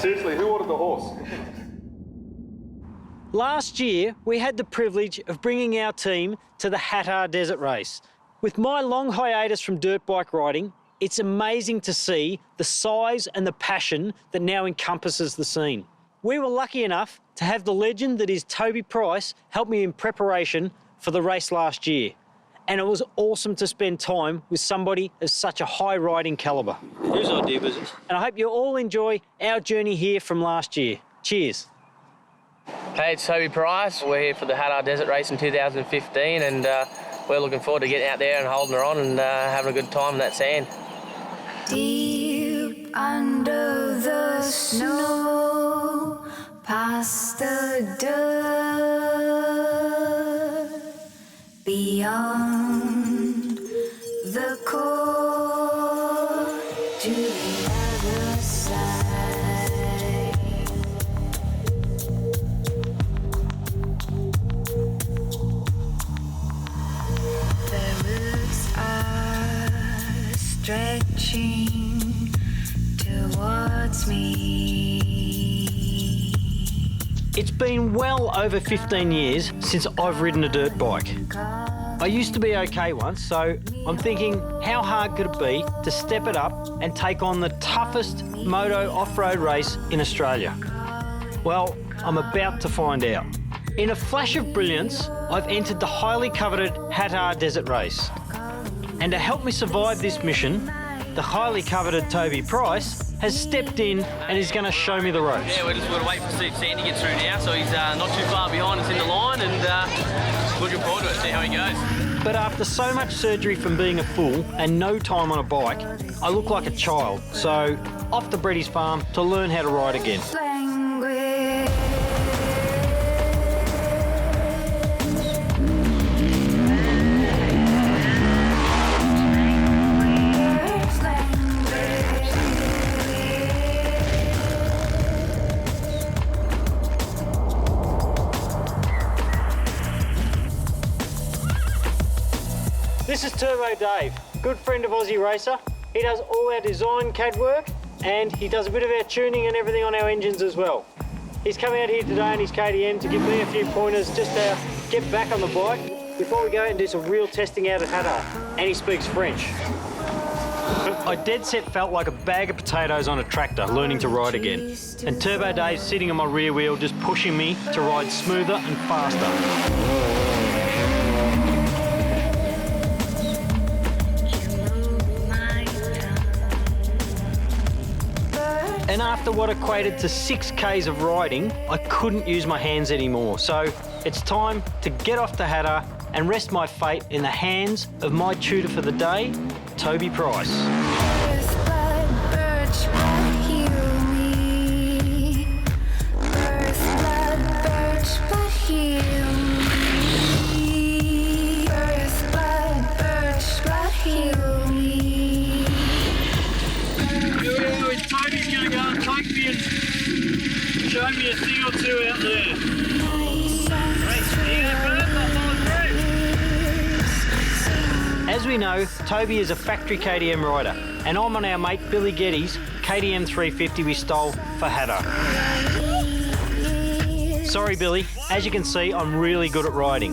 Seriously, who ordered the horse? Last year, we had the privilege of bringing our team to the Hattah Desert Race. With my long hiatus from dirt bike riding, it's amazing to see the size and the passion that now encompasses the scene. We were lucky enough to have the legend that is Toby Price help me in preparation for the race last year. And it was awesome to spend time with somebody of such a high riding calibre. Whose idea was it? And I hope you all enjoy our journey here from last year. Cheers. Hey, it's Toby Price. We're here for the Hattah Desert Race in 2015 and we're looking forward to getting out there and holding her on and having a good time in that sand. Deep under the snow, past the dirt, beyond the core, to the other side. The roots are stretching towards me. It's been well over 15 years since I've ridden a dirt bike. I used to be okay once, so I'm thinking, how hard could it be to step it up and take on the toughest moto off-road race in Australia? Well, I'm about to find out. In a flash of brilliance, I've entered the highly coveted Hattah Desert Race. And to help me survive this mission, the highly coveted Toby Price has stepped in and is going to show me the ropes. Yeah, we're just going to wait for Steve Sand to get through now, so he's not too far behind us in the line and looking forward to it, see how he goes. But after so much surgery from being a fool and no time on a bike, I look like a child. So off to Bretty's farm to learn how to ride again. This is Turbo Dave, good friend of Aussie Racer. He does all our design CAD work and he does a bit of our tuning and everything on our engines as well. He's come out here today in his KTM to give me a few pointers just to get back on the bike before we go out and do some real testing out at Hattah. And he speaks French. I dead set felt like a bag of potatoes on a tractor learning to ride again. And Turbo Dave's sitting on my rear wheel just pushing me to ride smoother and faster. And after what equated to 6 Ks of riding, I couldn't use my hands anymore. So it's time to get off to Hattah and rest my fate in the hands of my tutor for the day, Toby Price. Show me a thing or two out there. As we know, Toby is a factory KTM rider, and I'm on our mate Billy Getty's KTM 350 we stole for Hattah. Sorry, Billy. As you can see, I'm really good at riding.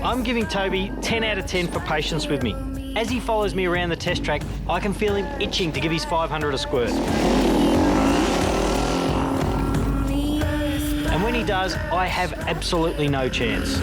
I'm giving Toby 10 out of 10 for patience with me. As he follows me around the test track, I can feel him itching to give his 500 a squirt. And when he does, I have absolutely no chance.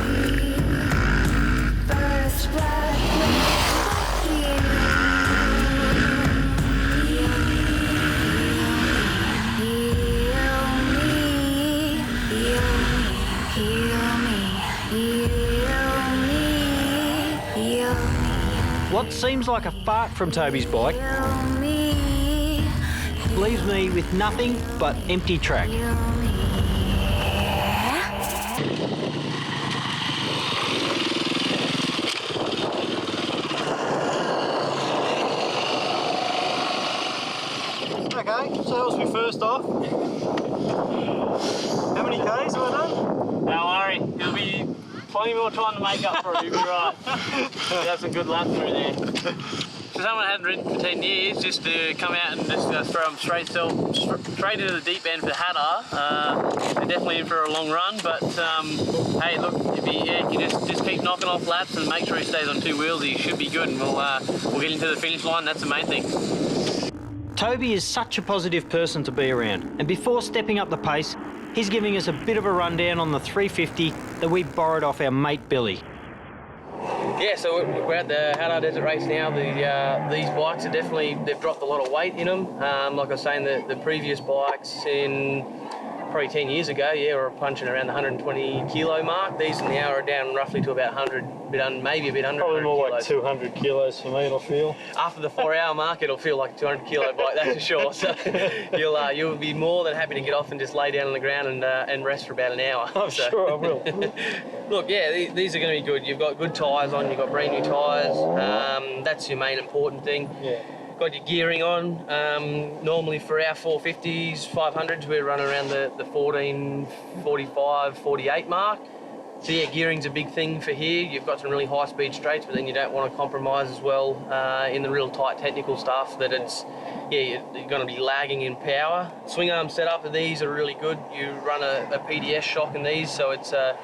What seems like a fart from Toby's bike leaves me with nothing but empty track. Okay, so that was my first off. How many Ks have I done? Don't worry, there'll be plenty more time to make up for it, you'll be right. You have some good laps through there. for someone who hasn't ridden for 10 years, just to come out and just throw them straight into the deep end for Hattah, they're definitely in for a long run. But hey, look, if you just keep knocking off laps and make sure he stays on 2 wheels, he should be good, and we'll get into the finish line. That's the main thing. Toby is such a positive person to be around, and before stepping up the pace, he's giving us a bit of a rundown on the 350 that we borrowed off our mate Billy. Yeah, so we're at the Hattah Desert Race now. These bikes are definitely, they've dropped a lot of weight in them. Like I was saying, the previous bikes in probably 10 years ago, yeah, were punching around the 120 kilo mark. These now are down roughly to about 100, maybe a bit under. Probably more kilos. like 200 kilos for me, it'll feel. After the 4-hour mark, it'll feel like a 200 kilo bike, that's for sure. So you'll be more than happy to get off and just lay down on the ground and rest for about an hour. I'm sure I will. Look, yeah, these are going to be good. You've got good tyres on, you've got brand new tyres. That's your main important thing. Yeah. Got your gearing on. Normally for our 450s, 500s, we're running around the 14, 45, 48 mark. So yeah, gearing's a big thing for here. You've got some really high speed straights, but then you don't want to compromise as well in the real tight technical stuff that you're going to be lagging in power. Swing arm setup of these are really good. You run a PDS shock in these, so it's a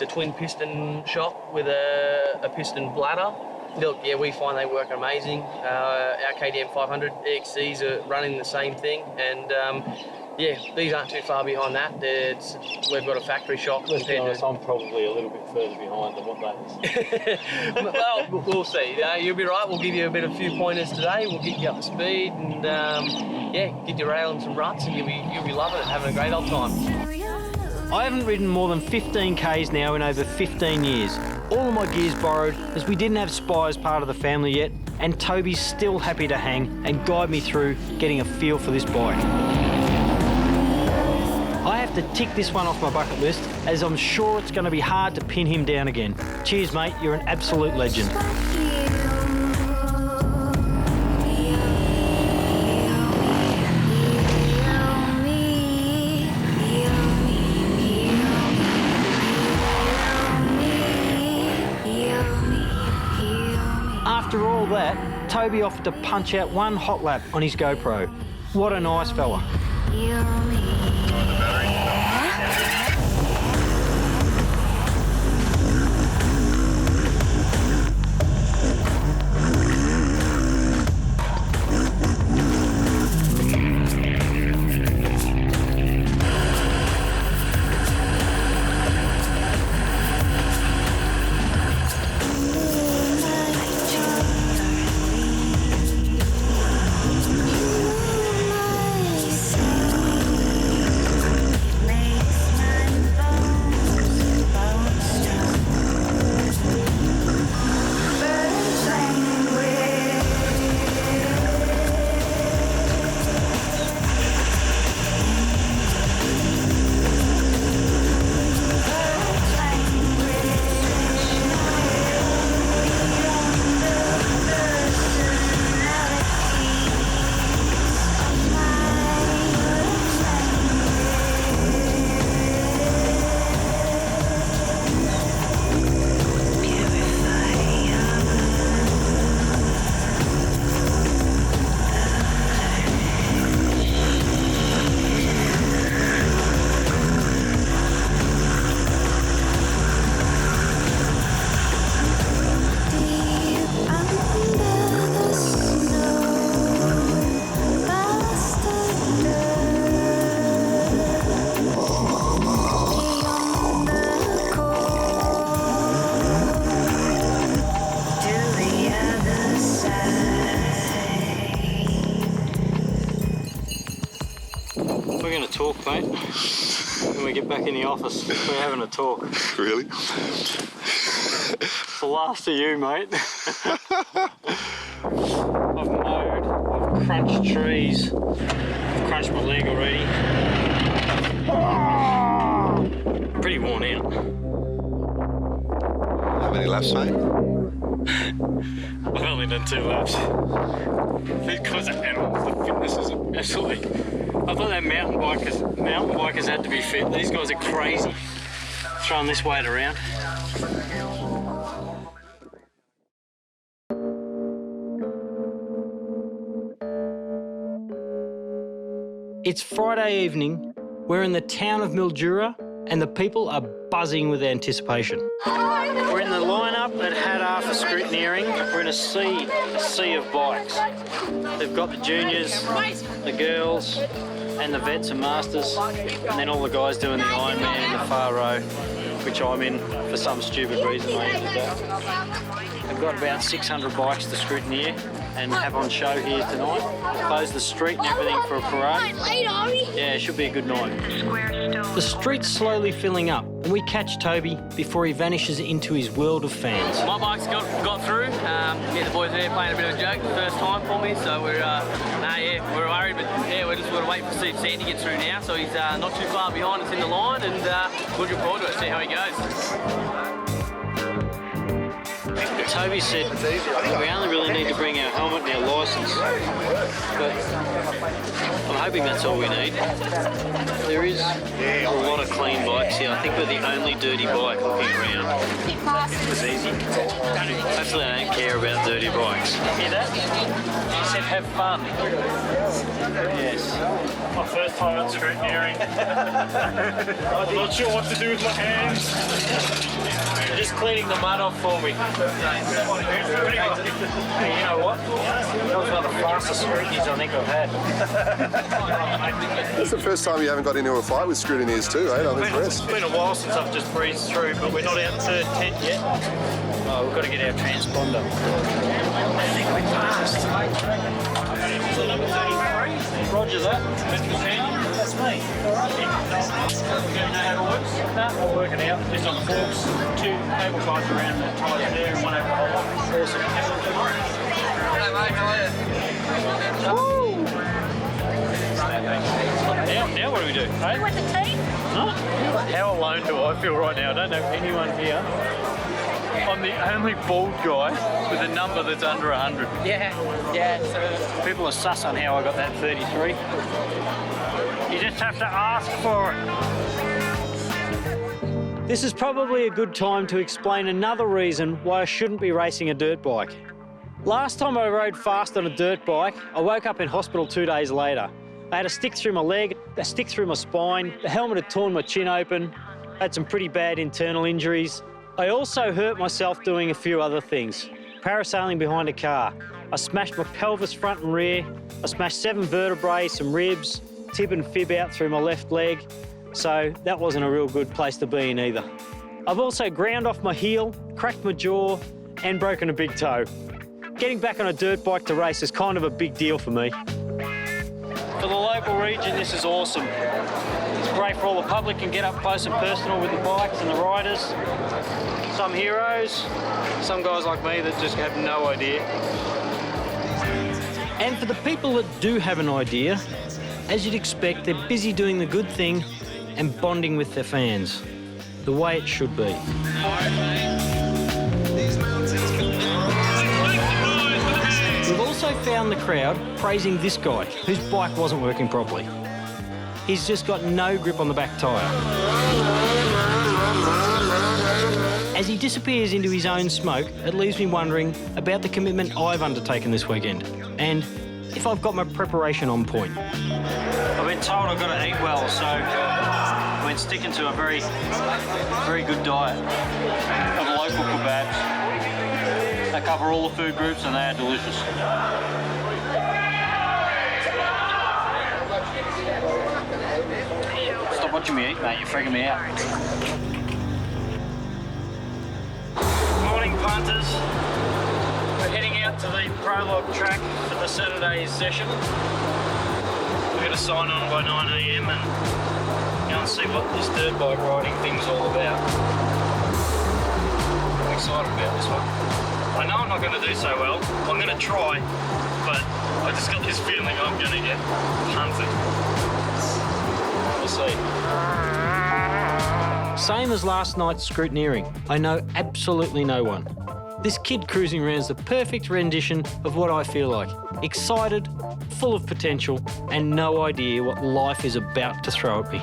twin piston shock with a piston bladder. Look, yeah, we find they work amazing. Our KDM 500 EXCs are running the same thing, and yeah, these aren't too far behind that. We've got a factory shock. Let's be honest, I'm probably a little bit further behind than what that is. Well, we'll see. You'll be right. We'll give you a few pointers today. We'll get you up to speed, and yeah, get you railing some ruts, and you'll be loving it, having a great old time. I haven't ridden more than 15 Ks now in over 15 years. All of my gear's borrowed as we didn't have Spy as part of the family yet, and Toby's still happy to hang and guide me through getting a feel for this bike. I have to tick this one off my bucket list, as I'm sure it's going to be hard to pin him down again. Cheers, mate, you're an absolute legend. After all that, Toby offered to punch out one hot lap on his GoPro. What a nice fella. We're going to talk, mate. When we get back in the office, we're having a talk. Really? It's the last of you, mate. I've mowed, I've crunched trees, I've crunched my leg already. I'm pretty worn out. How many laps, mate? I've only done 2 laps. Because of animals, the fitness is absolutely... I thought that mountain bikers had to be fit. These guys are crazy throwing this weight around. It's Friday evening, we're in the town of Mildura and the people are buzzing with anticipation. We're in the lineup at Hattah for Scrutineering. We're in a sea of bikes. They've got the juniors, the girls, and the vets and masters, and then all the guys doing the Ironman in the far row, which I'm in for some stupid reason. They've got about 600 bikes to scrutineer and have on show here tonight. Close the street and everything for a parade. Yeah, it should be a good night. The street's slowly filling up and we catch Toby before he vanishes into his world of fans. My bike's got through. Yeah, the boys there playing a bit of a joke the first time for me, so we're worried, but yeah, we're just going to wait to see if Sandy gets through now. So he's not too far behind us in the line, and looking forward to it. See how he goes. Toby said we only really need to bring our helmet and our licence, but I'm hoping that's all we need. There is a lot of clean bikes here. I think we're the only dirty bike looking around. It was easy. Hopefully I don't care about dirty bikes. Hear that? He said have fun. Yes. My first time at scrutineering. I'm not sure what to do with my hands. Just cleaning the mud off for me. Hey, you know what? That was one of the fastest scrutineers I think I've had. It's the first time you haven't got into a fight with scrutineers too, eh? I'm impressed. It's been a while since I've just breezed through, but we're not out in third tent yet. Oh, we've got to get our transponder. I think we're fast. So number 33. Roger that. Mr. Sandy, that's me. All right. Do you know how it works? No, we'll work it out. Just on forks, 2 cable ties around the tyres there and 1 over the whole lot. Awesome. Hello, mate. How are you? Woo! Now what do we do? Hey? With the team? Huh? How alone do I feel right now? I don't know anyone here. I'm the only bald guy with a number that's under 100. Yeah. So People are sus on how I got that 33. You just have to ask for it. This is probably a good time to explain another reason why I shouldn't be racing a dirt bike. Last time I rode fast on a dirt bike, I woke up in hospital 2 days later. I had a stick through my leg, a stick through my spine, the helmet had torn my chin open, I had some pretty bad internal injuries. I also hurt myself doing a few other things. Parasailing behind a car. I smashed my pelvis front and rear. I smashed 7 vertebrae, some ribs, tib and fib out through my left leg. So that wasn't a real good place to be in either. I've also ground off my heel, cracked my jaw, and broken a big toe. Getting back on a dirt bike to race is kind of a big deal for me. For the local region, this is awesome. It's great for all the public and get up close and personal with the bikes and the riders. Some heroes, some guys like me that just have no idea. And for the people that do have an idea, as you'd expect, they're busy doing the good thing and bonding with their fans, the way it should be. We've also found the crowd praising this guy, whose bike wasn't working properly. He's just got no grip on the back tyre. As he disappears into his own smoke, it leaves me wondering about the commitment I've undertaken this weekend, and if I've got my preparation on point. I've been told I've got to eat well, so I've been sticking to a very good diet of local kebabs. They cover all the food groups and they are delicious. Stop watching me eat, mate, you're freaking me out. Morning, punters. We're heading out to the Prologue track for the Saturday's session. We're going to sign on by 9 AM and go and see what this dirt bike riding thing's all about. I'm excited about this one. I know I'm not going to do so well. I'm going to try, but I just got this feeling I'm going to get punted. We'll see. Same as last night's scrutineering. I know absolutely no one. This kid cruising around is the perfect rendition of what I feel like. Excited, full of potential, and no idea what life is about to throw at me.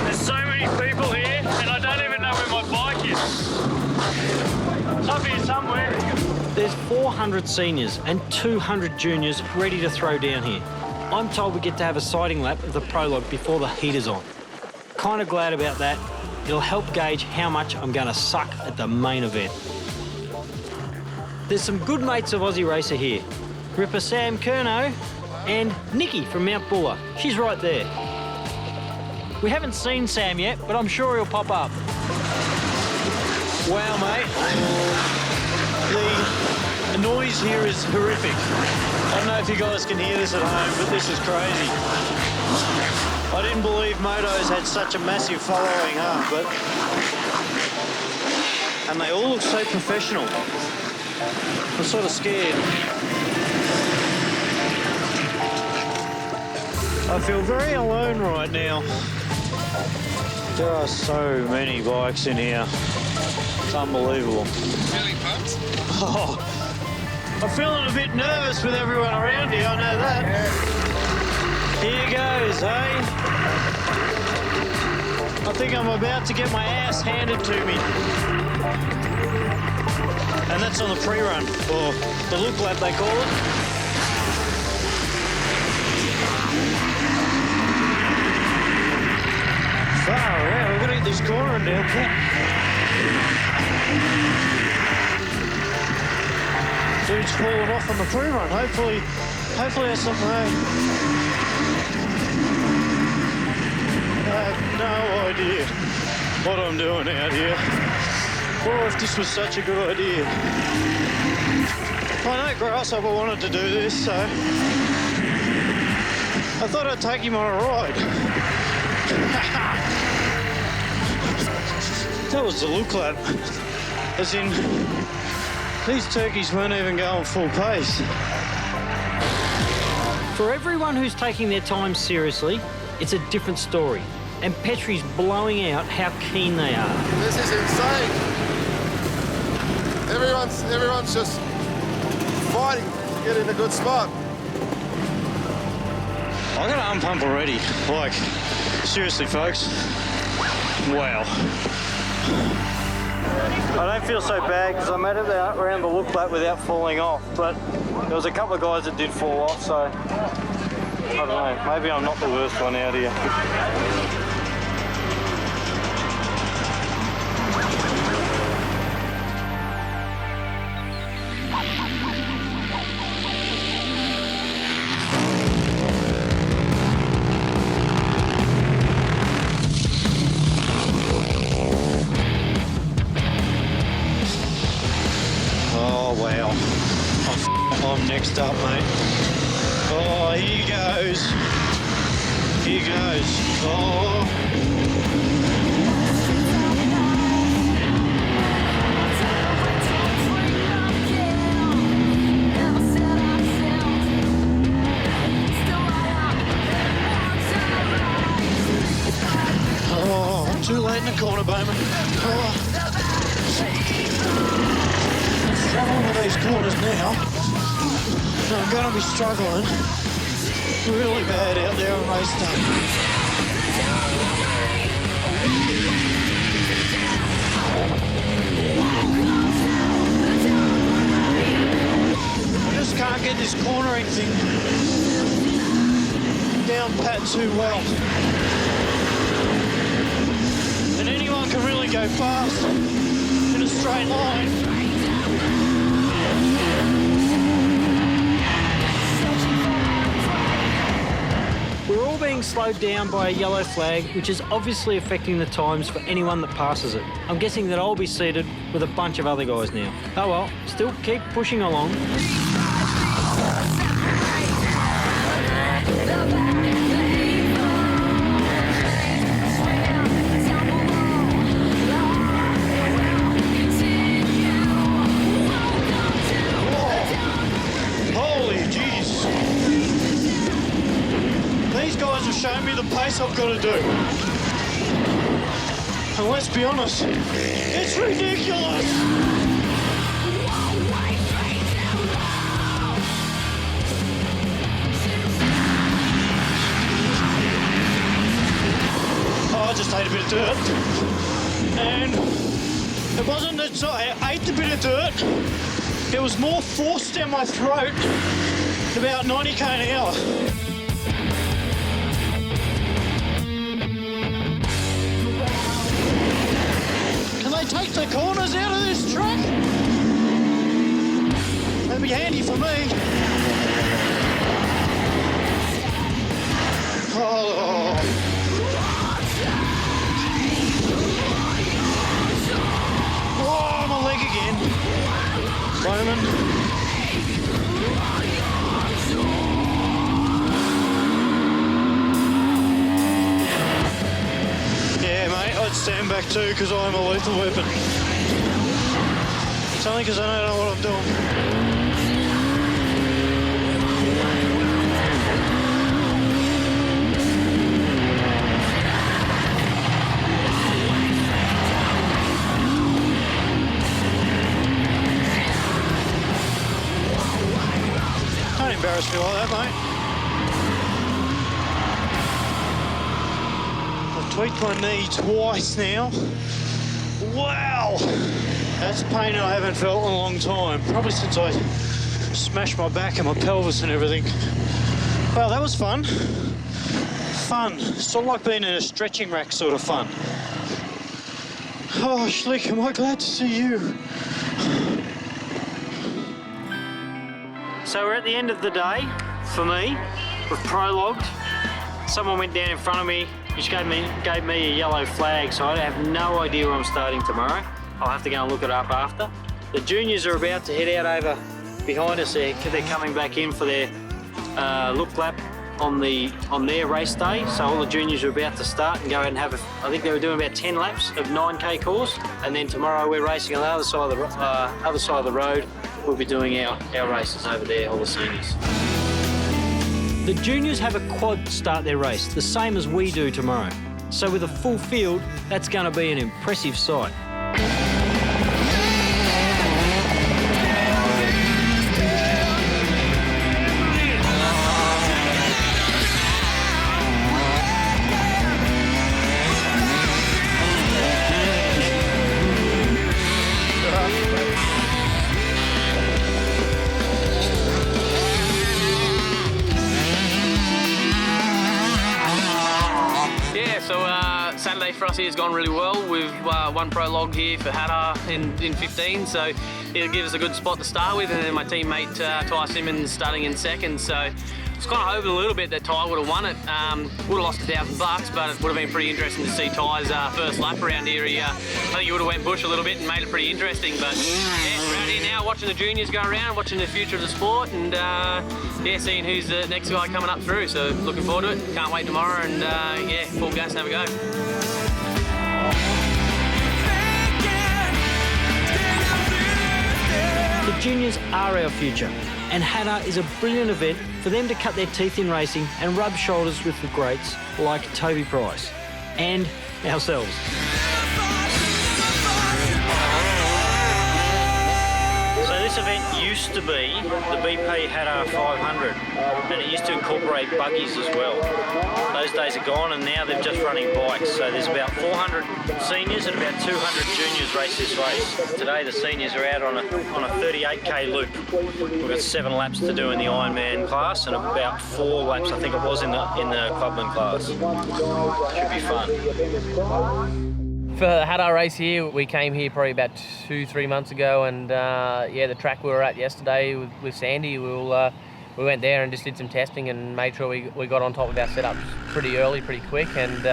There's so many people here, and I don't even know where my bike is. It's up here somewhere. There's 400 seniors and 200 juniors ready to throw down here. I'm told we get to have a sighting lap of the Prologue before the heat is on. Kind of glad about that. It'll help gauge how much I'm going to suck at the main event. There's some good mates of Aussie Racer here. Ripper Sam Kerno and Nikki from Mount Buller. She's right there. We haven't seen Sam yet, but I'm sure he'll pop up. Wow, mate. The noise here is horrific. I don't know if you guys can hear this at home, but this is crazy. I didn't believe motos had such a massive following, huh? And they all look so professional. I'm sort of scared. I feel very alone right now. There are so many bikes in here. It's unbelievable. Feeling pumped? Oh, I'm feeling a bit nervous with everyone around here, I know that. Here goes, eh? I think I'm about to get my ass handed to me. And that's on the pre-run, or the look lap they call it. Far out, we've got to get this corner and down. Dude's falling off on the pre-run. Hopefully that's not rain. I have no idea what I'm doing out here, or if this was such a good idea. I know Grasshopper wanted to do this, so I thought I'd take him on a ride. That was the look lap. As in, these turkeys weren't even going full pace. For everyone who's taking their time seriously, it's a different story. And Petri's blowing out how keen they are. This is insane. Everyone's just fighting to get in a good spot. I got an unpump already. Like, seriously, folks. Wow. I don't feel so bad because I made it around the look lap without falling off, but there was a couple of guys that did fall off, so I don't know, maybe I'm not the worst one out here. I'm next up, mate. Oh, here goes. Here goes. Oh. Oh, too late in the corner, Bowman. Oh. Struggling with these corners now. I'm going to be struggling really bad out there on race day. I just can't get this cornering thing down pat too well. And anyone can really go fast in a straight line. We're all being slowed down by a yellow flag, which is obviously affecting the times for anyone that passes it. I'm guessing that I'll be seated with a bunch of other guys now. Oh well, still keep pushing along. Show me the pace I've got to do. And let's be honest, it's ridiculous. Oh, I just ate a bit of dirt. And it wasn't that I ate a bit of dirt. It was more forced down my throat, about 90k an hour. Can they take the corners out of this track? That'd be handy for me. Oh. Oh, my leg again. Bowman. Yeah, mate, I'd stand back too because I'm a lethal weapon. It's only because I don't know what I'm doing. Don't embarrass me like that, mate. I've tweaked my knee twice now. Wow! That's pain I haven't felt in a long time. Probably since I smashed my back and my pelvis and everything. Well, that was fun. Fun. Sort of like being in a stretching rack sort of fun. Oh, Schlick, am I glad to see you. So we're at the end of the day, for me. We've prologued. Someone went down in front of me, which gave me a yellow flag, so I have no idea where I'm starting tomorrow. I'll have to go and look it up after. The juniors are about to head out over behind us. They're coming back in for their look lap on their race day. So all the juniors are about to start and go out and have I think they were doing about 10 laps of 9k course, and then tomorrow we're racing on the other side of the road. We'll be doing our races over there, all the seniors. The juniors have a quad start their race, the same as we do tomorrow. So with a full field, that's going to be an impressive sight. Saturday for us here has gone really well. We've won Prologue here for Hattah in 15, so it'll give us a good spot to start with, and then my teammate Ty Simmons starting in second, so it's kind of hoping a little bit that Ty would have won it. Would have lost $1,000, but it would have been pretty interesting to see Ty's first lap around here. I think he would have went bush a little bit and made it pretty interesting, but yeah, we're out here now watching the juniors go around, watching the future of the sport, and yeah, seeing who's the next guy coming up through, so looking forward to it. Can't wait tomorrow, and yeah, full gas and have a go. The juniors are our future, and Hattah is a brilliant event for them to cut their teeth in racing and rub shoulders with the greats like Toby Price and ourselves. So this event used to be the BP Hattah 500, and it used to incorporate buggies as well. Those days are gone, and now they're just running bikes. So there's about 400 seniors and about 200 juniors race this race. Today the seniors are out on a 38k loop. We've got 7 laps to do in the Ironman class and about 4 laps, I think it was, in the clubman class. Should be fun. For the Hattah race here, we came here probably about 2-3 months ago, and yeah, the track we were at yesterday with Sandy, we went there and just did some testing and made sure we got on top of our setups pretty early, pretty quick, and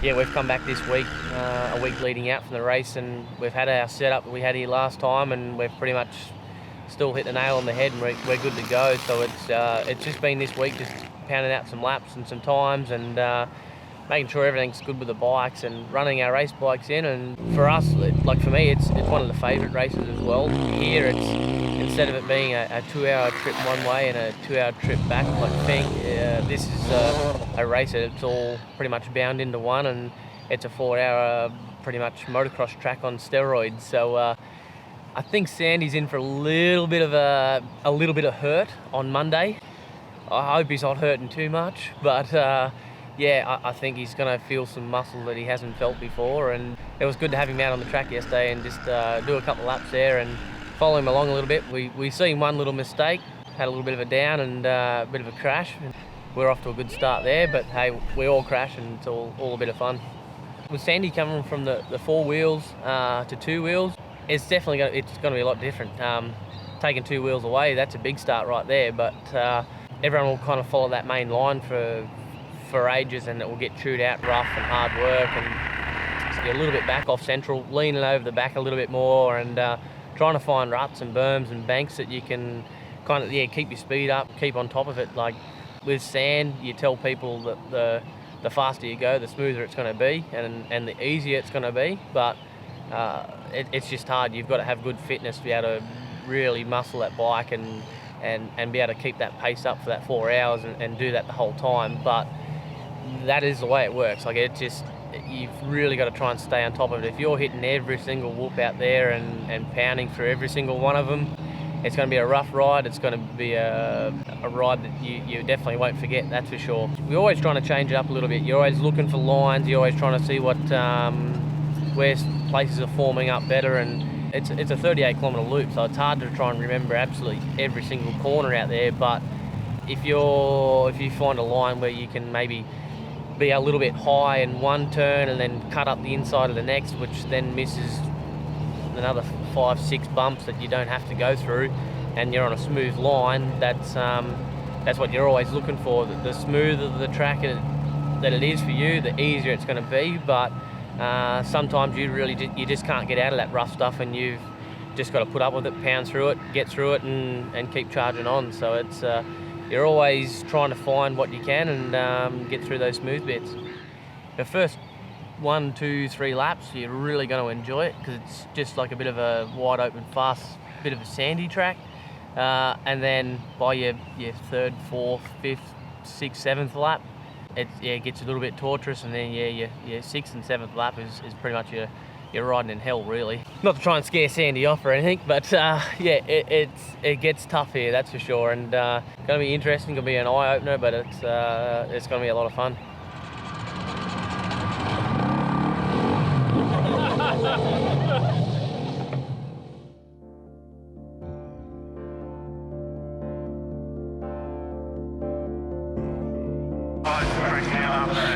yeah, we've come back this week, a week leading out from the race, and we've had our setup that we had here last time, and we've pretty much still hit the nail on the head, and we're good to go. So it's just been this week, just pounding out some laps and some times, and making sure everything's good with the bikes and running our race bikes in. And for us, like for me, it's one of the favourite races as well. Here, it's instead of it being a 2-hour trip one way and a 2-hour trip back, like this is a race that it's all pretty much bound into one, and it's a 4-hour pretty much motocross track on steroids. So I think Sandy's in for a little bit of hurt on Monday. I hope he's not hurting too much, but yeah, I think he's going to feel some muscle that he hasn't felt before, and it was good to have him out on the track yesterday and just do a couple of laps there and follow him along a little bit. We seen one little mistake, had a little bit of a down and a bit of a crash. We're off to a good start there, but hey, we all crash and it's all a bit of fun. With Sandy coming from the 4 wheels to 2 wheels, it's definitely going to be a lot different. Taking 2 wheels away, that's a big start right there, but everyone will kind of follow that main line for ages, and it will get chewed out rough and hard work, and so you're a little bit back off central, leaning over the back a little bit more, and trying to find ruts and berms and banks that you can kind of keep your speed up, keep on top of it. Like with sand, you tell people that the faster you go, the smoother it's going to be, and the easier it's going to be, but it's just hard. You've got to have good fitness to be able to really muscle that bike and be able to keep that pace up for that 4 hours and do that the whole time. But that is the way it works. Like you've really got to try and stay on top of it. If you're hitting every single whoop out there and pounding through every single one of them, it's going to be a rough ride. It's going to be a ride that you definitely won't forget, that's for sure. We're always trying to change it up a little bit. You're always looking for lines. You're always trying to see where places are forming up better, and it's a 38-kilometre loop, so it's hard to try and remember absolutely every single corner out there. But if you find a line where you can maybe be a little bit high in one turn and then cut up the inside of the next, which then misses another 5-6 bumps that you don't have to go through, and you're on a smooth line, that's what you're always looking for. The smoother the track that it is for you, the easier it's going to be. But sometimes you just can't get out of that rough stuff, and you've just got to put up with it, pound through it, get through it, and keep charging on. So it's you're always trying to find what you can and get through those smooth bits. The first 1, 2, 3 laps, you're really going to enjoy it because it's just like a bit of a wide open, fast, bit of a sandy track. And then by your 3rd, 4th, 5th, 6th, 7th lap, it gets a little bit torturous, and then your 6th and 7th lap is pretty much you're riding in hell, really. Not to try and scare Sandy off or anything, but it gets tough here, that's for sure, and going to be interesting. Going to be an eye opener, but it's going to be a lot of fun.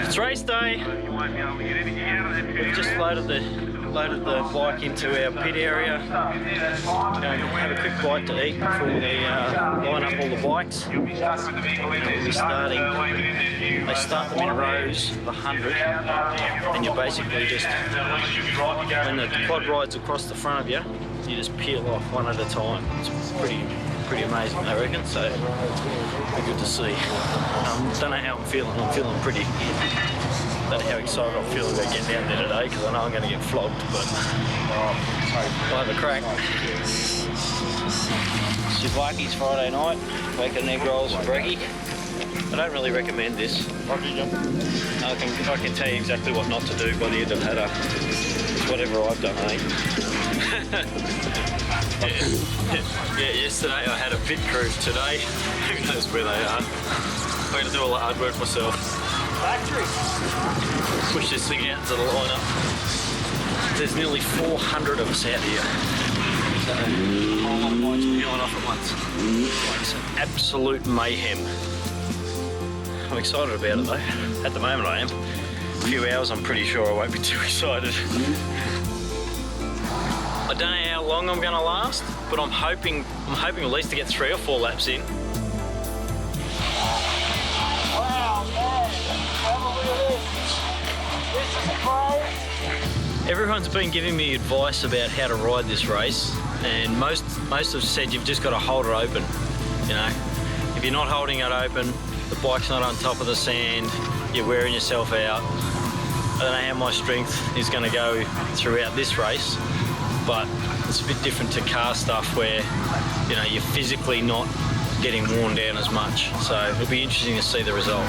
It's race day. We've just loaded the bike into our pit area. Have a quick bite to eat before we line up all the bikes. We'll be starting. They start them in rows of 100, and you basically just, when the quad rides across the front of you, you just peel off one at a time. It's pretty amazing, I reckon. So pretty good to see. Don't know how I'm feeling. I'm feeling pretty. Don't know how excited I'm feeling about getting down there today, because I know I'm going to get flogged, but I'll have a crack. Suvlaki's Friday night, bacon egg rolls and brekkie. I don't really recommend this. I can tell you exactly what not to do by the end of Hattah. It's whatever I've done, eh? Yeah, yesterday I had a pit crew. Today, who knows where they are. I'm going to do all the hard work myself. Factory. Push this thing out into the lineup. There's nearly 400 of us out here. So, a whole lot of bikes peeling off at once. It's absolute mayhem. I'm excited about it though. At the moment I am. A few hours I'm pretty sure I won't be too excited. I don't know how long I'm going to last, but I'm hoping at least to get 3 or 4 laps in. Wow, man, have a look at this. This is crazy. Everyone's been giving me advice about how to ride this race, and most have said you've just got to hold it open. You know, if you're not holding it open, the bike's not on top of the sand, you're wearing yourself out. I don't know how my strength is going to go throughout this race, but it's a bit different to car stuff where, you know, you're physically not getting worn down as much. So it'll be interesting to see the result.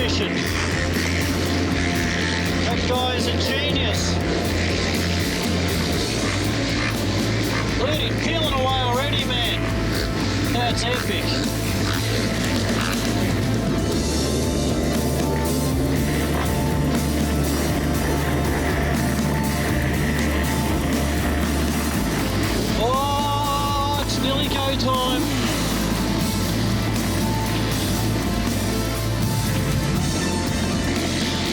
efficient. That guy is a genius. Look at him peeling away already, man. That's epic. Oh, it's nearly go time.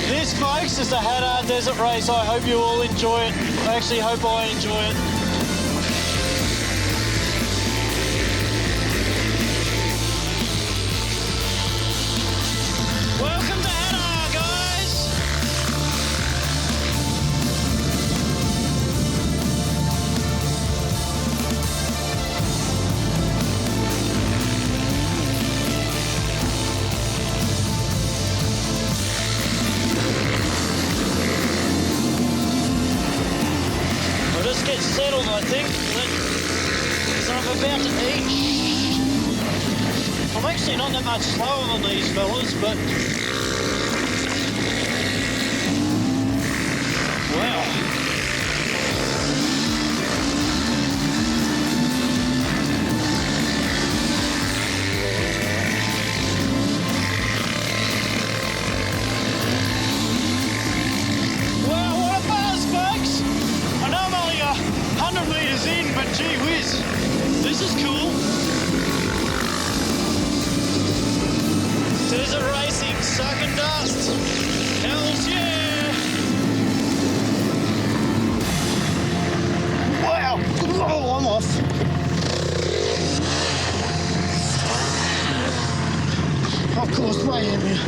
This, folks, is the Hattah Desert Race. I hope you all enjoy it. I actually hope I enjoy it. Welcome to Hattah, guys! I'll just get settled, I think, because I'm about to eat. I'm actually not that much slower than these fellas, but wow. Wow, what a buzz, folks! I know I'm only 100 metres in, but gee whiz, this is cool. Desert racing, sucking dust. Hells yeah! Wow! Oh, I'm off. Of course, way in here.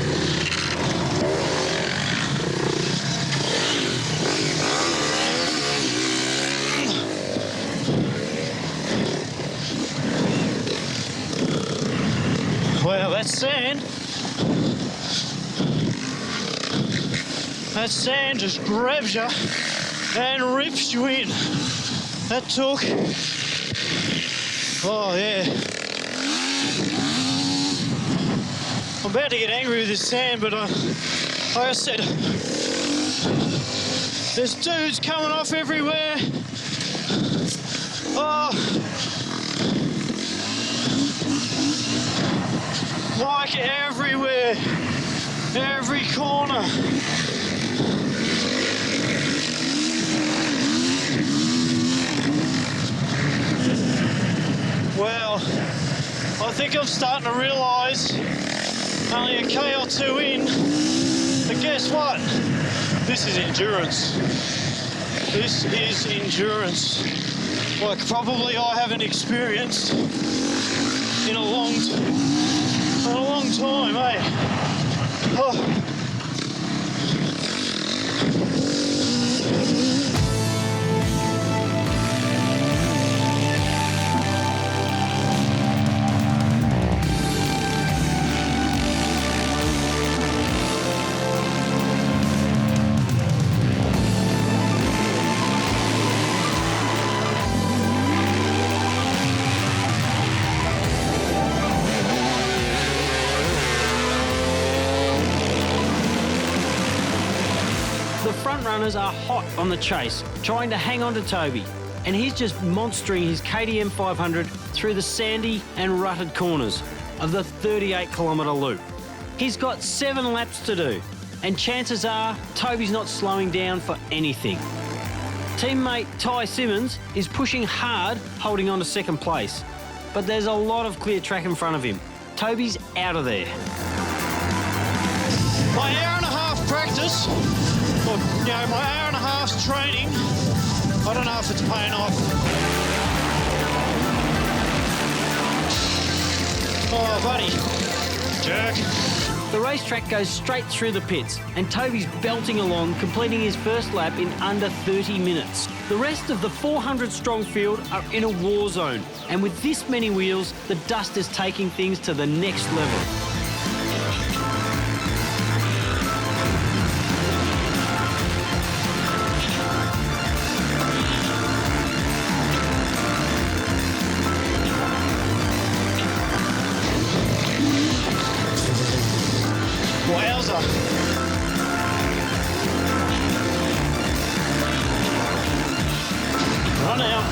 Wow, that's sand. That sand just grabs you and rips you in. That took, oh yeah. I'm about to get angry with this sand, but like I said, there's dudes coming off everywhere. Oh, like everywhere, every corner. Well, I think I'm starting to realise only a K or two in, but guess what? This is endurance. This is endurance. Like probably I haven't experienced in a long time, eh? Oh. Runners are hot on the chase, trying to hang on to Toby, and he's just monstering his KTM 500 through the sandy and rutted corners of the 38-kilometre loop. He's got 7 laps to do, and chances are Toby's not slowing down for anything. Teammate Ty Simmons is pushing hard, holding on to second place, but there's a lot of clear track in front of him. Toby's out of there. My hour and a half practice, or, you know, my hour and a half's training, I don't know if it's paying off. Oh, buddy. Jerk. The racetrack goes straight through the pits, and Toby's belting along, completing his first lap in under 30 minutes. The rest of the 400-strong field are in a war zone, and with this many wheels, the dust is taking things to the next level. Wowza. down.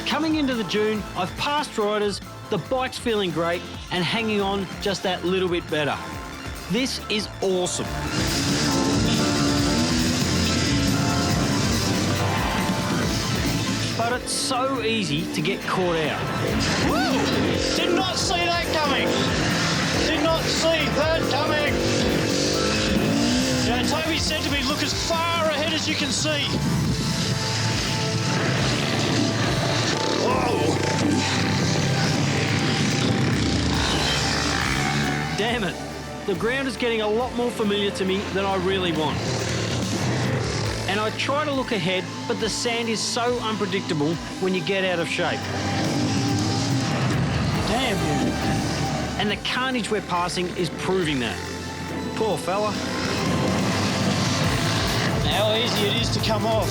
Coming into the dune, I've passed riders, the bike's feeling great, and hanging on just that little bit better. This is awesome. But it's so easy to get caught out. Woo! Did not see that coming. Did not see that coming. Yeah, Toby said to me, look as far ahead as you can see. Whoa! Damn it. The ground is getting a lot more familiar to me than I really want. And I try to look ahead, but the sand is so unpredictable when you get out of shape. Damn. And the carnage we're passing is proving that. Poor fella. How easy it is to come off.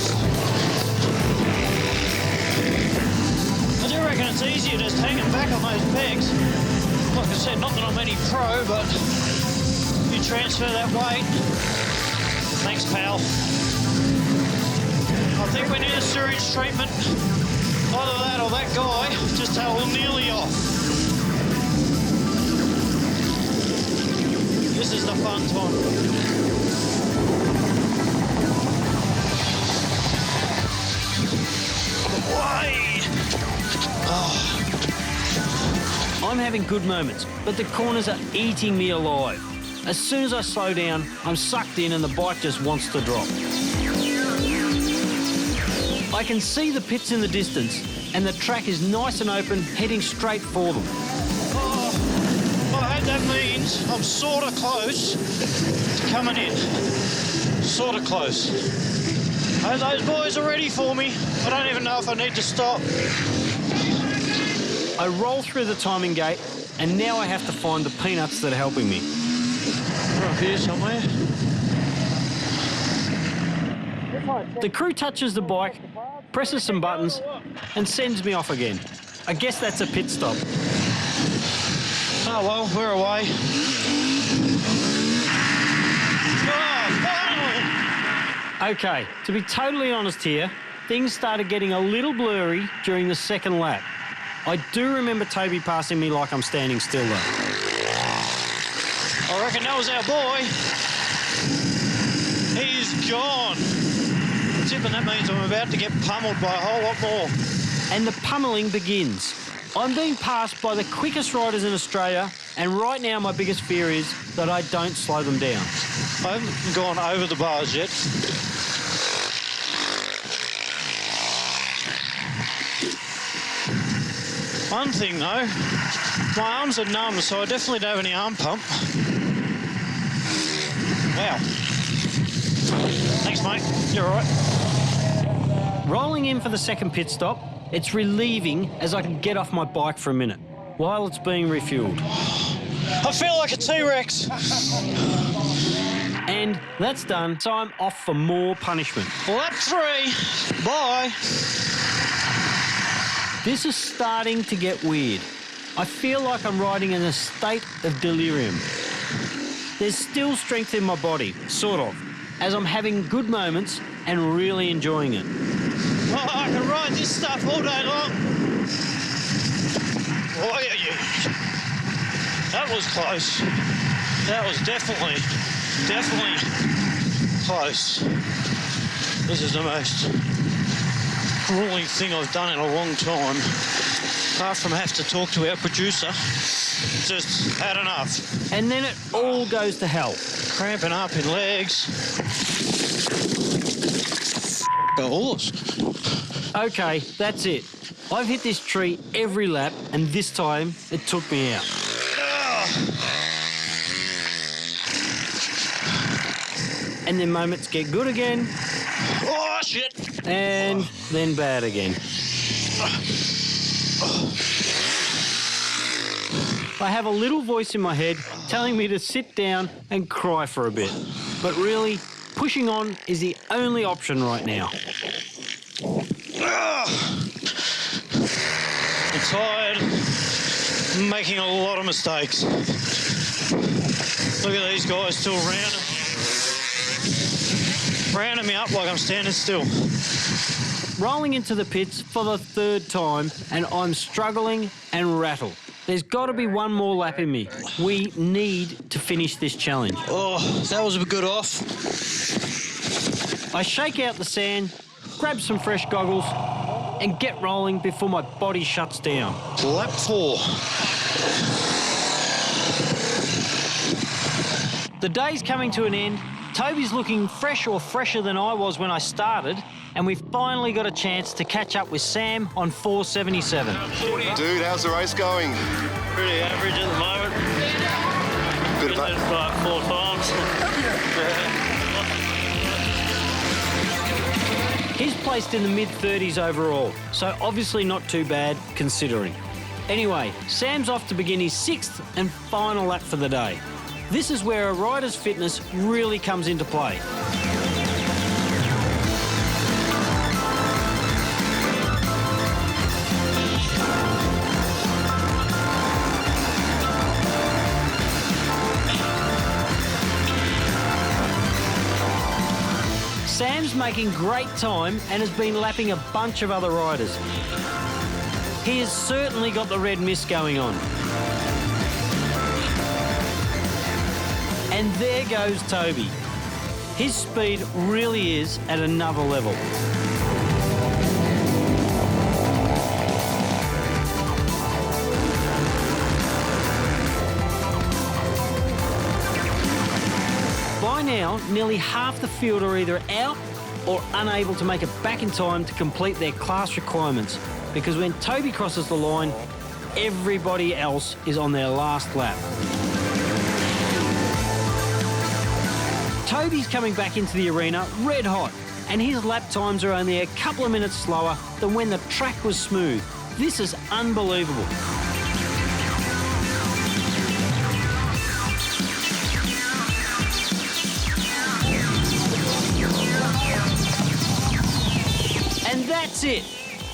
I do reckon it's easier just hanging back on those pegs. Like I said, not that I'm any pro, but you transfer that weight. Thanks, pal. I think we need a sewage treatment. Either that or that guy just held nearly off. This is the fun time. Wide. Oh. I'm having good moments, but the corners are eating me alive. As soon as I slow down, I'm sucked in and the bike just wants to drop. I can see the pits in the distance and the track is nice and open, heading straight for them. Oh, I hope that means I'm sort of close to coming in. Sort of close. I hope those boys are ready for me. I don't even know if I need to stop. I roll through the timing gate and now I have to find the peanuts that are helping me. Right here somewhere. The crew touches the bike, presses some buttons and sends me off again. I guess that's a pit stop. Oh well, we're away. Oh, finally! Okay, to be totally honest here, things started getting a little blurry during the second lap. I do remember Toby passing me like I'm standing still though. I reckon that was our boy. He's gone. Tipping that means I'm about to get pummeled by a whole lot more. And the pummelling begins. I'm being passed by the quickest riders in Australia, and right now my biggest fear is that I don't slow them down. I haven't gone over the bars yet. One thing though, my arms are numb, so I definitely don't have any arm pump. Wow. Thanks, mate. You're all right. Rolling in for the second pit stop, it's relieving as I can get off my bike for a minute while it's being refueled. I feel like a T-Rex. And that's done, so I'm off for more punishment. Lap 3. Bye. This is starting to get weird. I feel like I'm riding in a state of delirium. There's still strength in my body, sort of, as I'm having good moments and really enjoying it. Oh, I can ride this stuff all day long. Oh, yeah. That was close. That was definitely close. This is the most grueling thing I've done in a long time. Apart from have to talk to our producer, just had enough. And then it all goes to hell. Cramping up in legs. A horse. Okay, that's it. I've hit this tree every lap, and this time it took me out. And then moments get good again. Oh, shit. And then bad again. I have a little voice in my head telling me to sit down and cry for a bit. But really, pushing on is the only option right now. I'm tired. I'm making a lot of mistakes. Look at these guys still around. rounding me up like I'm standing still. Rolling into the pits for the third time, and I'm struggling and rattled. There's got to be one more lap in me. We need to finish this challenge. Oh, that was a good off. I shake out the sand, grab some fresh goggles, and get rolling before my body shuts down. Lap 4. The day's coming to an end. Toby's looking fresh or fresher than I was when I started, and we've finally got a chance to catch up with Sam on 477. Dude, how's the race going? Pretty average at the moment. Bit of Been there like 4 times. He's placed in the mid-30s overall, so obviously not too bad considering. Anyway, Sam's off to begin his 6th and final lap for the day. This is where a rider's fitness really comes into play. Sam's making great time and has been lapping a bunch of other riders. He has certainly got the red mist going on. And there goes Toby. His speed really is at another level. By now, nearly half the field are either out or unable to make it back in time to complete their class requirements, because when Toby crosses the line, everybody else is on their last lap. Toby's coming back into the arena red hot, and his lap times are only a couple of minutes slower than when the track was smooth. This is unbelievable. And that's it.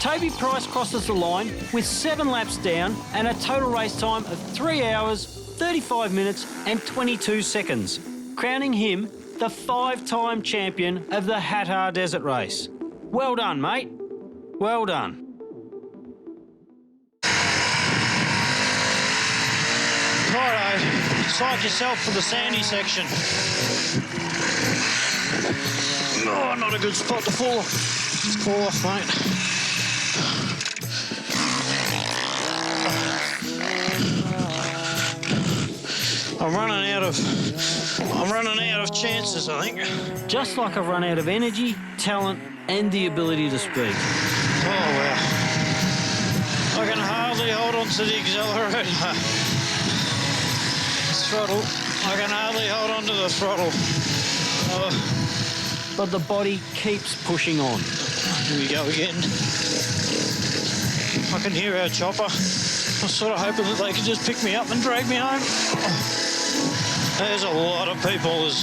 Toby Price crosses the line with 7 laps down and a total race time of 3 hours, 35 minutes and 22 seconds, crowning him the 5-time champion of the Hattah Desert Race. Well done, mate. Well done. Righto, psych yourself for the sandy section. Oh, not a good spot to fall off, mate. I'm running out of chances, I think. Just like I've run out of energy, talent, and the ability to speak. Oh, wow. I can hardly hold on to the accelerator. Throttle. I can hardly hold on to the throttle. Oh. But the body keeps pushing on. Here we go again. I can hear our chopper. I'm sort of hoping that they can just pick me up and drag me home. There's a lot of people as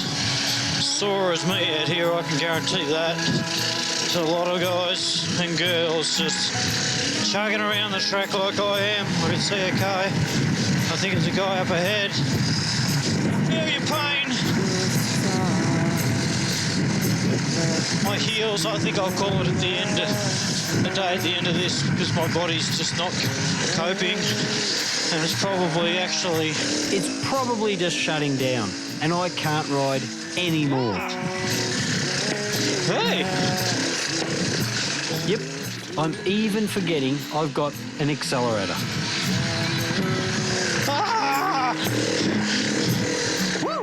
sore as me out here, I can guarantee that. There's a lot of guys and girls just chugging around the track like I am. I can see a car. I think it's a guy up ahead. Feel your pain. My heels, I think I'll call it at the end of the day, at the end of this, because my body's just not coping. And it's probably just shutting down, and I can't ride anymore. Hey! Yep, I'm even forgetting I've got an accelerator. Ah!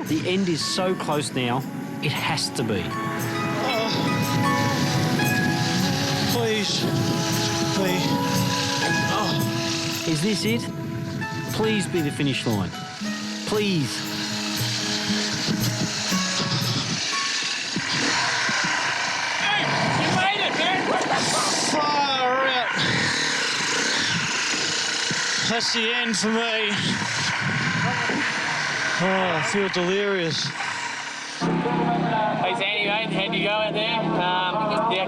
The end is so close now, it has to be. Oh. Please. Please. Oh. Is this it? Please be the finish line. Please. Hey, you made it, man! Far out. That's the end for me. Oh, I feel delirious. Hey Sandy, mate, how'd you go out there?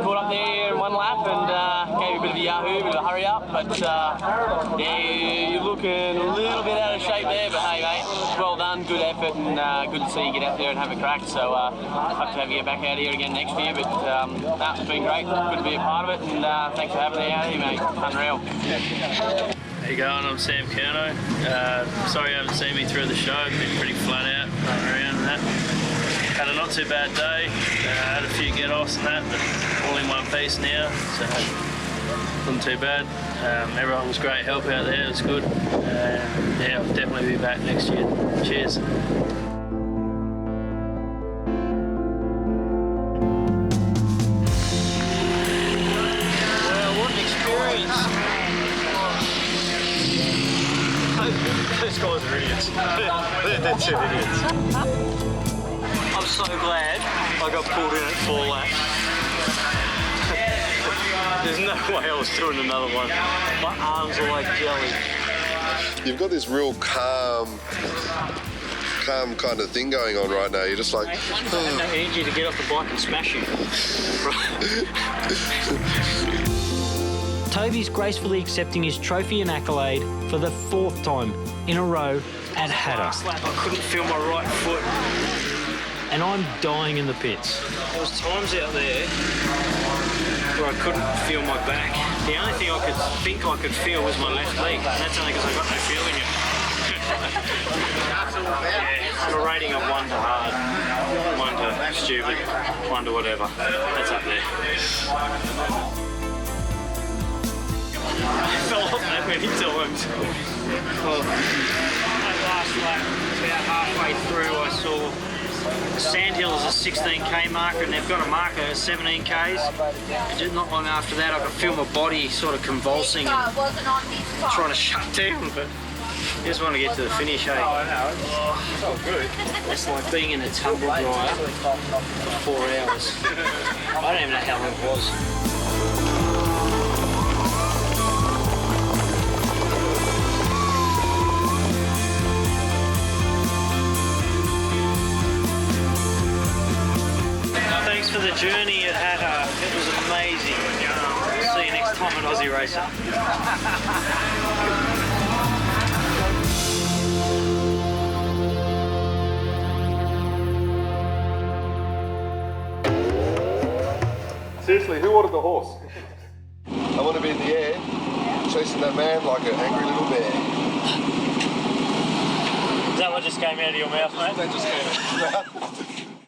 Caught up there in 1 lap and gave you a bit of a yahoo, a bit of a hurry up, but you're looking a little bit out of shape there, but hey mate, well done, good effort, and good to see you get out there and have a crack. So hope to have you back out here again next year. But it's been great. Good to be a part of it, and thanks for having me out here, mate. Unreal. How you going? I'm Sam Kerno. Sorry you haven't seen me through the show. I've been pretty flat out, running around and that. Had a not too bad day. Had a few get-offs and that, but all in one piece now, so wasn't too bad. Everyone was great help out there. It was good. Yeah, I'll definitely be back next year. Cheers. Well, what an experience. Those guys are idiots. They're two idiots. I'm so glad I got pulled in at 4 laps. There's no way I was doing another one. My arms are like jelly. You've got this real calm kind of thing going on right now. You're just like, I have no energy to get off the bike and smash you. Toby's gracefully accepting his trophy and accolade for the 4th time in a row at Hattah. I couldn't feel my right foot. And I'm dying in the pits. There was times out there where I couldn't feel my back. The only thing I could think I could feel was my left leg, and that's only because I got no feeling it. Yeah, on a rating of 1 to hard, 1 to stupid, 1 to whatever. That's up there. I fell off that many times. Oh. That last lap, about halfway through, I saw Sandhill is a 16k marker, and they've got a marker at 17k's. And just not long after that, I could feel my body sort of convulsing and trying to shut down, but I just want to get to the finish, eh? It's all good. It's like being in a tumble dryer for 4 hours. I don't even know how long it was. Thanks for the journey at Hattah. It was amazing. See you next time at Aussie Racer. seriously, who ordered the horse? I want to be in the air, chasing that man like an angry little bear. Is that what just came out of your mouth, mate? That just came out.